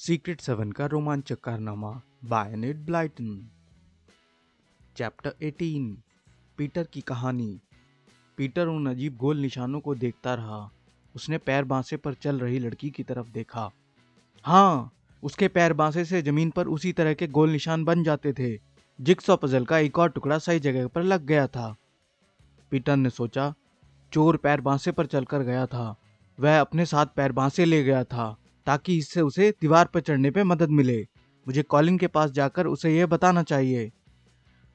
Secret 7 का रोमांचक कारनामा by net Blyton. Chapter 18 Peter की कहानी। पीटर उन अजीब गोल निशानों को देखता रहा। उसने पैर बांसे पर चल रही लड़की की तरफ देखा। हाँ, उसके पैर बांसे से जमीन पर उसी तरह के गोल निशान बन जाते थे। जिगसॉ पजल का एक और टुकड़ा सही जगह पर लग गया था। पीटर ने सोचा, चोर पैर बांसे पर चलकर गया था। वह अपने साथ पैर बांसे ले गया था ताकि इससे उसे दीवार पर चढ़ने पे मदद मिले। मुझे कॉलिन के पास जाकर उसे यह बताना चाहिए।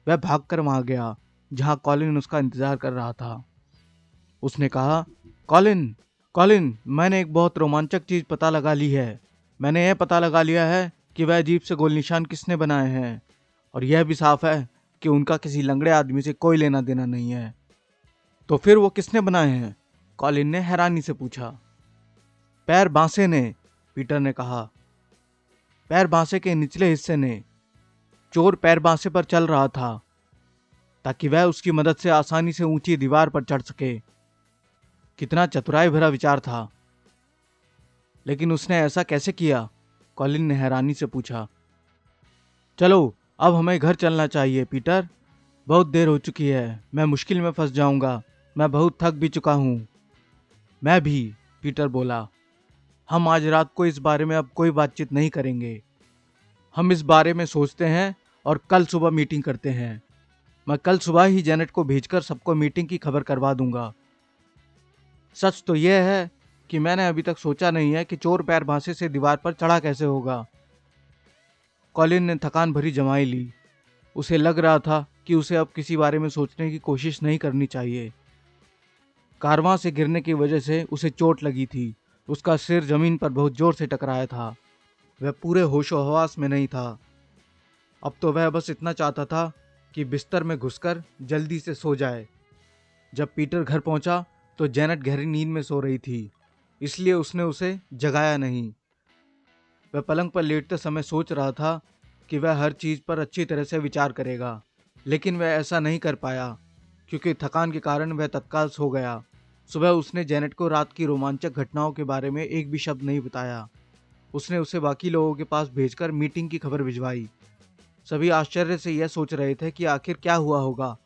वह भागकर वहां गया जहां कॉलिन उसका इंतजार कर रहा था। उसने कहा, कॉलिन, कॉलिन, मैंने एक बहुत रोमांचक चीज पता लगा ली है। मैंने यह पता लगा लिया है कि वह अजीब से गोल निशान किसने बनाए हैं, और यह भी साफ है कि उनका किसी लंगड़े आदमी से कोई लेना देना नहीं है। तो फिर वो किसने बनाए हैं? कॉलिन ने हैरानी से पूछा। पैर बांसे ने, पीटर ने कहा। पैर बांसे के निचले हिस्से ने। चोर पैर बांसे पर चल रहा था ताकि वह उसकी मदद से आसानी से ऊंची दीवार पर चढ़ सके। कितना चतुराई भरा विचार था। लेकिन उसने ऐसा कैसे किया? कॉलिन ने हैरानी से पूछा। चलो, अब हमें घर चलना चाहिए पीटर। बहुत देर हो चुकी है। मैं मुश्किल में फंस जाऊंगा। मैं बहुत थक भी चुका हूं। मैं भी, पीटर बोला। हम आज रात को इस बारे में अब कोई बातचीत नहीं करेंगे। हम इस बारे में सोचते हैं और कल सुबह मीटिंग करते हैं। मैं कल सुबह ही जेनेट को भेजकर सबको मीटिंग की खबर करवा दूंगा। सच तो यह है कि मैंने अभी तक सोचा नहीं है कि चोर पैर भांसे से दीवार पर चढ़ा कैसे होगा। कॉलिन ने थकान भरी जमाई ली। उसे लग रहा था कि उसे अब किसी बारे में सोचने की कोशिश नहीं करनी चाहिए। कारवां से गिरने की वजह से उसे चोट लगी थी। उसका सिर जमीन पर बहुत जोर से टकराया था। वह पूरे होशो हवास में नहीं था। अब तो वह बस इतना चाहता था कि बिस्तर में घुसकर जल्दी से सो जाए। जब पीटर घर पहुंचा तो जेनेट गहरी नींद में सो रही थी, इसलिए उसने उसे जगाया नहीं। वह पलंग पर लेटते समय सोच रहा था कि वह हर चीज पर अच्छी तरह से विचार करेगा, लेकिन वह ऐसा नहीं कर पाया क्योंकि थकान के कारण वह तत्काल सो गया। सुबह उसने जेनेट को रात की रोमांचक घटनाओं के बारे में एक भी शब्द नहीं बताया। उसने उसे बाकी लोगों के पास भेजकर मीटिंग की खबर भिजवाई। सभी आश्चर्य से यह सोच रहे थे कि आखिर क्या हुआ होगा।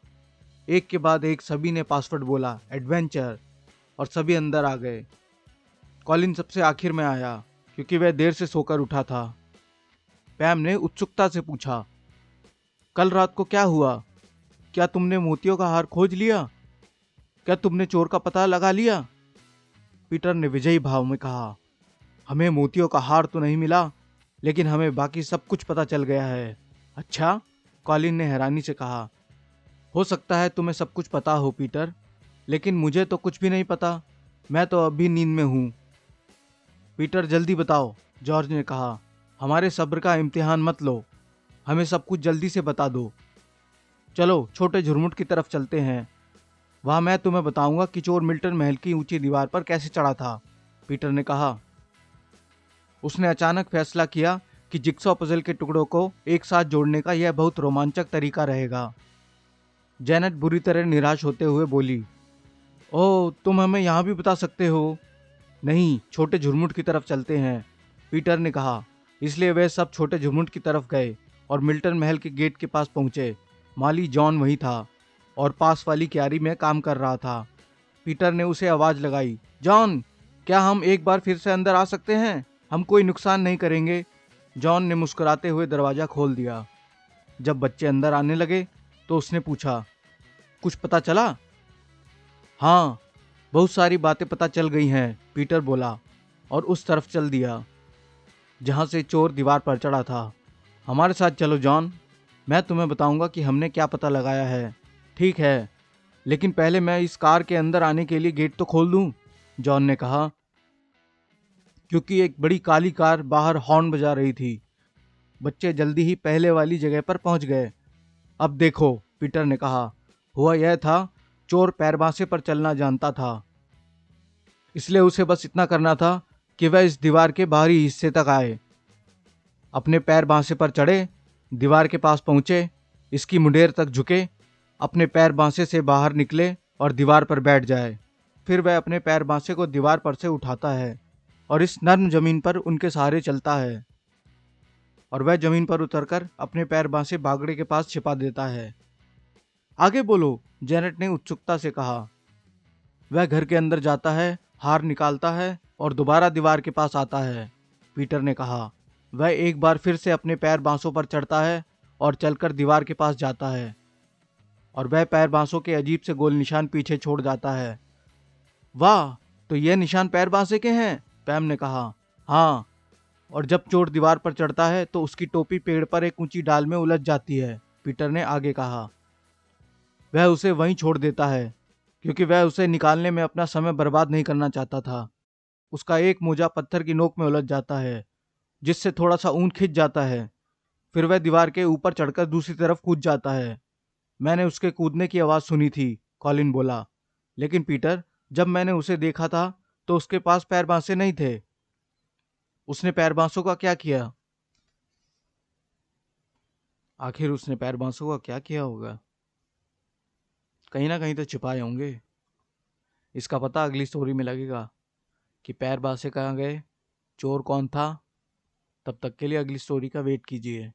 एक के बाद एक सभी ने पासवर्ड बोला, एडवेंचर, और सभी अंदर आ गए। कॉलिन सबसे आखिर में आया क्योंकि वह देर से सोकर उठा था। पैम ने उत्सुकता से पूछा, कल रात को क्या हुआ? क्या तुमने मोतियों का हार खोज लिया? क्या तुमने चोर का पता लगा लिया? पीटर ने विजयी भाव में कहा, हमें मोतियों का हार तो नहीं मिला, लेकिन हमें बाकी सब कुछ पता चल गया है। अच्छा? कॉलिन ने हैरानी से कहा। हो सकता है तुम्हें सब कुछ पता हो पीटर, लेकिन मुझे तो कुछ भी नहीं पता। मैं तो अभी नींद में हूं। पीटर जल्दी बताओ, जॉर्ज ने कहा। हमारे सब्र का इम्तिहान मत लो। हमें सब कुछ जल्दी से बता दो। चलो छोटे झुरमुट की तरफ चलते हैं। वहां मैं तुम्हें बताऊंगा कि चोर मिल्टन महल की ऊंची दीवार पर कैसे चढ़ा था, पीटर ने कहा। उसने अचानक फैसला किया कि जिगसॉ पजल के टुकड़ों को एक साथ जोड़ने का यह बहुत रोमांचक तरीका रहेगा। जेनेट बुरी तरह निराश होते हुए बोली, ओह, तुम हमें यहाँ भी बता सकते हो। नहीं, छोटे झुरमुट की तरफ चलते हैं, पीटर ने कहा। इसलिए वे सब छोटे झुरमुट की तरफ गए और मिल्टन महल के गेट के पास पहुंचे। माली जॉन वही था और पास वाली क्यारी में काम कर रहा था। पीटर ने उसे आवाज लगाई, जॉन, क्या हम एक बार फिर से अंदर आ सकते हैं? हम कोई नुकसान नहीं करेंगे। जॉन ने मुस्कुराते हुए दरवाजा खोल दिया। जब बच्चे अंदर आने लगे तो उसने पूछा, कुछ पता चला? हाँ, बहुत सारी बातें पता चल गई हैं, पीटर बोला और उस तरफ चल दिया जहां से चोर दीवार पर चढ़ा था। हमारे साथ चलो जॉन, मैं तुम्हें बताऊंगा कि हमने क्या पता लगाया है। ठीक है, लेकिन पहले मैं इस कार के अंदर आने के लिए गेट तो खोल दूं, जॉन ने कहा, क्योंकि एक बड़ी काली कार बाहर हॉर्न बजा रही थी। बच्चे जल्दी ही पहले वाली जगह पर पहुंच गए। अब देखो, पीटर ने कहा, हुआ यह था, चोर पैरबांसे पर चलना जानता था, इसलिए उसे बस इतना करना था कि वह इस दीवार के बाहरी हिस्से तक आए, अपने पैर बांसे पर चढ़े, दीवार के पास पहुंचे, इसकी मुंडेर तक झुके, अपने पैर बांसे से बाहर निकले और दीवार पर बैठ जाए। फिर वह अपने पैर बांसे को दीवार पर से उठाता है और इस नर्म जमीन पर उनके सहारे चलता है। और वह जमीन पर उतरकर अपने पैर बांसे बागड़े के पास छिपा देता है। आगे बोलो, जेनेट ने उत्सुकता से कहा। वह घर के अंदर जाता है, हार निकालता है और दोबारा दीवार के पास आता है, पीटर ने कहा। वह एक बार फिर से अपने पैर बांसों पर चढ़ता है और चलकर दीवार के पास जाता है और वह पैर बांसों के अजीब से गोल निशान पीछे छोड़ जाता है। वाह, तो यह निशान पैर बांसे के हैं, पैम ने कहा। हाँ, और जब चोर दीवार पर चढ़ता है तो उसकी टोपी पेड़ पर एक ऊंची डाल में उलझ जाती है, पीटर ने आगे कहा। वह उसे वहीं छोड़ देता है क्योंकि वह उसे निकालने में अपना समय बर्बाद नहीं करना चाहता था। उसका एक मोजा पत्थर की नोक में उलझ जाता है, जिससे थोड़ा सा ऊन खिंच जाता है। फिर वह दीवार के ऊपर चढ़कर दूसरी तरफ कूद जाता है। मैंने उसके कूदने की आवाज सुनी थी, कॉलिन बोला। लेकिन पीटर, जब मैंने उसे देखा था तो उसके पास पैर बांसे नहीं थे। उसने पैर बांसों का क्या किया? आखिर उसने पैर बांसों का क्या किया होगा? कहीं ना कहीं तो छिपाए होंगे। इसका पता अगली स्टोरी में लगेगा कि पैर बांसे कहाँ गए, चोर कौन था। तब तक के लिए अगली स्टोरी का वेट कीजिए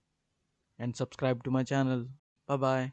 and subscribe to my channel. Bye bye.